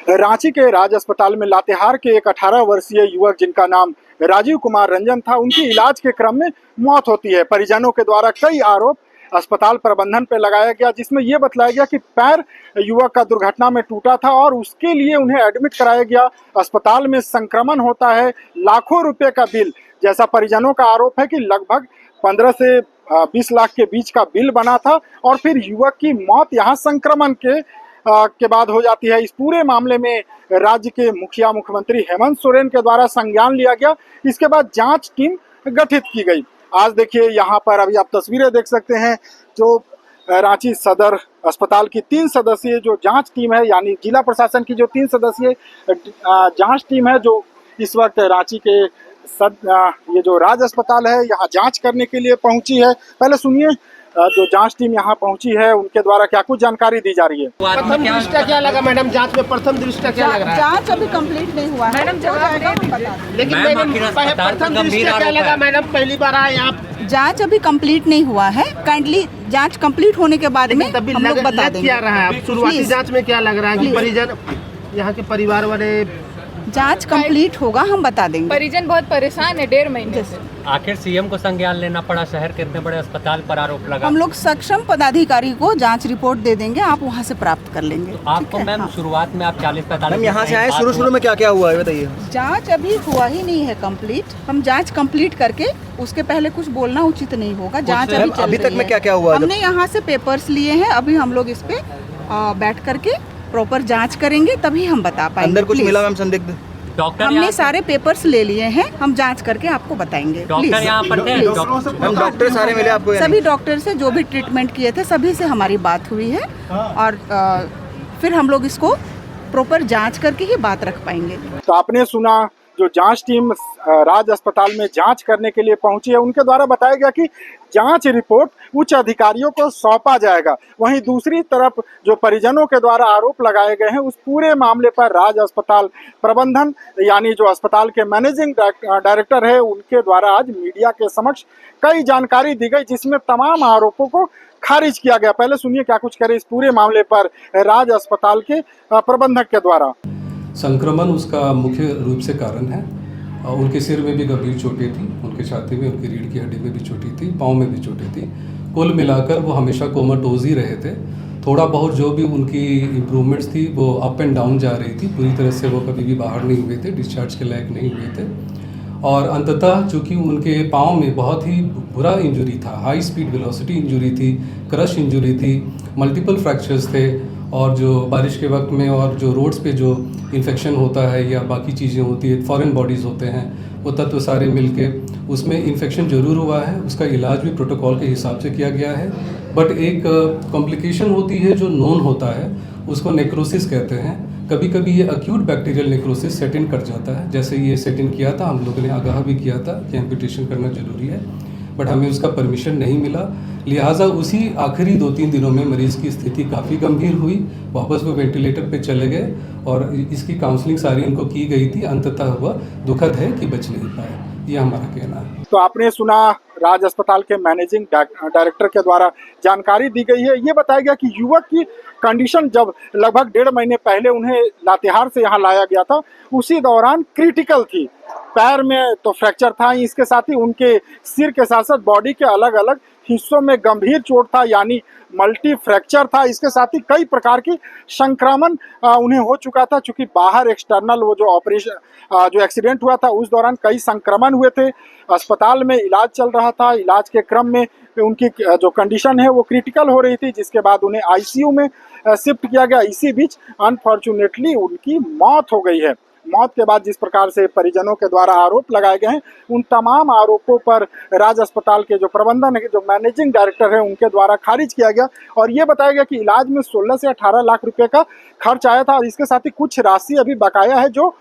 रांची के राज अस्पताल में लातेहार के एक 18 वर्षीय युवक जिनका नाम राजीव कुमार रंजन था, उनकी इलाज के क्रम में मौत होती है। परिजनों के द्वारा कई आरोप अस्पताल प्रबंधन पर लगाया गया, जिसमें यह बतलाया गया कि पैर युवक का दुर्घटना में टूटा था और उसके लिए उन्हें एडमिट कराया गया। अस्पताल में संक्रमण होता है, लाखों रुपए का बिल, जैसा परिजनों का आरोप है कि लगभग 15 से 20 लाख के बीच का बिल बना था और फिर युवक की मौत यहाँ संक्रमण के बाद हो जाती है। इस पूरे मामले में राज्य के मुखिया मुख्यमंत्री हेमंत सोरेन के द्वारा संज्ञान लिया गया। इसके बाद जांच टीम गठित की गई। आज देखिए यहाँ पर अभी आप तस्वीरें देख सकते हैं, जो रांची सदर अस्पताल की 3 सदस्यीय जो जांच टीम है, यानी जिला प्रशासन की जो 3 सदस्यीय जांच टीम है, जो इस वक्त रांची के ये जो राज अस्पताल है यहाँ जांच करने के लिए पहुंची है। पहले सुनिए जो जांच टीम यहाँ पहुंची है उनके द्वारा क्या कुछ जानकारी दी जा रही है। प्रथम दृष्टया क्या लगा मैडम, जांच में प्रथम दृष्टया क्या लग रहा है? जांच अभी कंप्लीट नहीं हुआ है मैडम, लेकिन मैडम प्रथम दृष्टया क्या लगा मैडम, पहली बार आए आप? जांच अभी कंप्लीट नहीं हुआ है, काइंडली जांच कंप्लीट होने के बाद में हम लोग बता देंगे। क्या रहा है शुरुआती जांच में, क्या लग रहा है कि परिजन यहाँ के परिवार वाले? जांच कंप्लीट होगा, हम बता देंगे। परिजन बहुत परेशान है 1.5 महीने से। आखिर सीएम को संज्ञान लेना पड़ा, शहर के इतने बड़े अस्पताल पर आरोप लगा। हम लोग सक्षम पदाधिकारी को जांच रिपोर्ट दे देंगे, आप वहां से प्राप्त कर लेंगे। तो आपको मैम हाँ। शुरुआत में आप 40-45 यहाँ से आए, शुरू में क्या क्या हुआ है बताइए। जांच अभी हुआ ही नहीं है कंप्लीट, हम जांच कंप्लीट करके उसके पहले कुछ बोलना उचित नहीं होगा। जांच अभी तक में क्या क्या हुआ? हमने यहाँ से पेपर्स लिए हैं, अभी हम लोग इस पे बैठ करके प्रॉपर जाँच करेंगे, तभी हम बता पाएंगे। अंदर कुछ मिला मैम संदिग्ध? डॉक्टर हमने सारे पेपर्स ले लिए हैं, हम जांच करके आपको बताएंगे। डॉक्टर यहाँ पर थे? डॉक्टर सारे मिले आपको? सभी डॉक्टर से जो भी ट्रीटमेंट किए थे सभी से हमारी बात हुई है और फिर हम लोग इसको प्रॉपर जांच करके ही बात रख पाएंगे। तो आपने सुना, जो जांच टीम राज अस्पताल में जांच करने के लिए पहुंची है, उनके द्वारा बताया गया कि जांच रिपोर्ट उच्च अधिकारियों को सौंपा जाएगा। वहीं दूसरी तरफ जो परिजनों के द्वारा आरोप लगाए गए हैं, उस पूरे मामले पर राज अस्पताल प्रबंधन, यानी जो अस्पताल के मैनेजिंग डायरेक्टर है, उनके द्वारा आज मीडिया के समक्ष कई जानकारी दी गई, जिसमें तमाम आरोपों को खारिज किया गया। पहले सुनिए क्या कुछ करे इस पूरे मामले पर राज अस्पताल के प्रबंधक के द्वारा। संक्रमण उसका मुख्य रूप से कारण है। उनके सिर में भी गंभीर चोटें थी, उनके छाती में, उनकी रीढ़ की हड्डी में भी चोटें थी, पाँव में भी चोटें थी। कुल मिलाकर वो हमेशा कोमाटोज ही रहे थे। थोड़ा बहुत जो भी उनकी इम्प्रूवमेंट्स थी वो अप एंड डाउन जा रही थी, पूरी तरह से वो कभी भी बाहर नहीं हुए थे, डिस्चार्ज के लायक नहीं हुए थे। और अंततः चूँकि उनके पाँव में बहुत ही बुरा इंजरी था, हाई स्पीड वेलोसिटी इंजरी थी, क्रश इंजरी थी, मल्टीपल फ्रैक्चर्स थे, और जो बारिश के वक्त में और जो रोड्स पे जो इन्फेक्शन होता है या बाकी चीज़ें होती है, फॉरेन बॉडीज़ होते हैं, वो तत्व सारे मिलके उसमें इन्फेक्शन ज़रूर हुआ है। उसका इलाज भी प्रोटोकॉल के हिसाब से किया गया है, बट एक कॉम्प्लिकेशन होती है जो नोन होता है, उसको नेक्रोसिस कहते हैं। कभी कभी ये अक्यूट बैक्टीरियल नेक्रोसिस सेट इन कर जाता है, जैसे ये सेट इन किया था, हम लोगों ने आगाह भी किया था कि एम्पुटेशन करना ज़रूरी है, बट हमें उसका परमिशन नहीं मिला। लिहाजा उसी आखिरी 2-3 दिनों में मरीज़ की स्थिति काफ़ी गंभीर हुई, वापस वो वेंटिलेटर पे चले गए और इसकी काउंसलिंग सारी इनको की गई थी। अंततः हुआ दुखद है कि बच नहीं पाए, ये हमारा कहना है। तो आपने सुना, राज अस्पताल के मैनेजिंग डायरेक्टर के द्वारा जानकारी दी गई है। ये बताया गया कि युवक की कंडीशन जब लगभग 1.5 महीने पहले उन्हें लातेहार से यहाँ लाया गया था, उसी दौरान क्रिटिकल थी। पैर में तो फ्रैक्चर था ही, इसके साथ ही उनके सिर के साथ साथ बॉडी के अलग अलग हिस्सों में गंभीर चोट था, यानी मल्टी फ्रैक्चर था। इसके साथ ही कई प्रकार की संक्रमण उन्हें हो चुका था, चूंकि बाहर एक्सटर्नल वो जो ऑपरेशन जो एक्सीडेंट हुआ था उस दौरान कई संक्रमण हुए थे। अस्पताल में इलाज चल रहा था, इलाज के क्रम में उनकी जो कंडीशन है वो क्रिटिकल हो रही थी, जिसके बाद उन्हें आईसीयू में शिफ्ट किया गया। इसी बीच अनफॉर्चुनेटली उनकी मौत हो गई है। मौत के बाद जिस प्रकार से परिजनों के द्वारा आरोप लगाए गए हैं, उन तमाम आरोपों पर राज अस्पताल के जो प्रबंधन है, जो मैनेजिंग डायरेक्टर है, उनके द्वारा खारिज किया गया और ये बताया गया कि इलाज में 16 से 18 लाख रुपए का खर्च आया था और इसके साथ ही कुछ राशि अभी बकाया है जो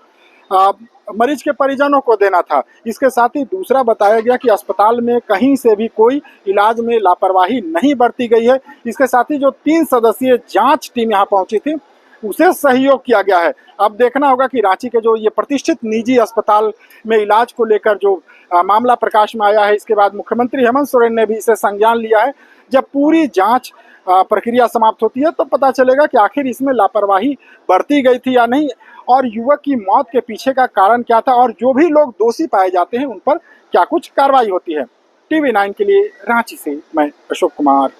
मरीज के परिजनों को देना था। इसके साथ ही दूसरा बताया गया कि अस्पताल में कहीं से भी कोई इलाज में लापरवाही नहीं बरती गई है। इसके साथ ही जो 3 सदस्यीय जांच टीम यहाँ पहुंची थी, उसे सहयोग किया गया है। अब देखना होगा कि रांची के जो ये प्रतिष्ठित निजी अस्पताल में इलाज को लेकर जो मामला प्रकाश में आया है, इसके बाद मुख्यमंत्री हेमंत सोरेन ने भी इसे संज्ञान लिया है। जब पूरी जांच प्रक्रिया समाप्त होती है तो पता चलेगा कि आखिर इसमें लापरवाही बरती गई थी या नहीं, और युवक की मौत के पीछे का कारण क्या था, और जो भी लोग दोषी पाए जाते हैं उन पर क्या कुछ कार्रवाई होती है। TV9 के लिए रांची से मैं अशोक कुमार।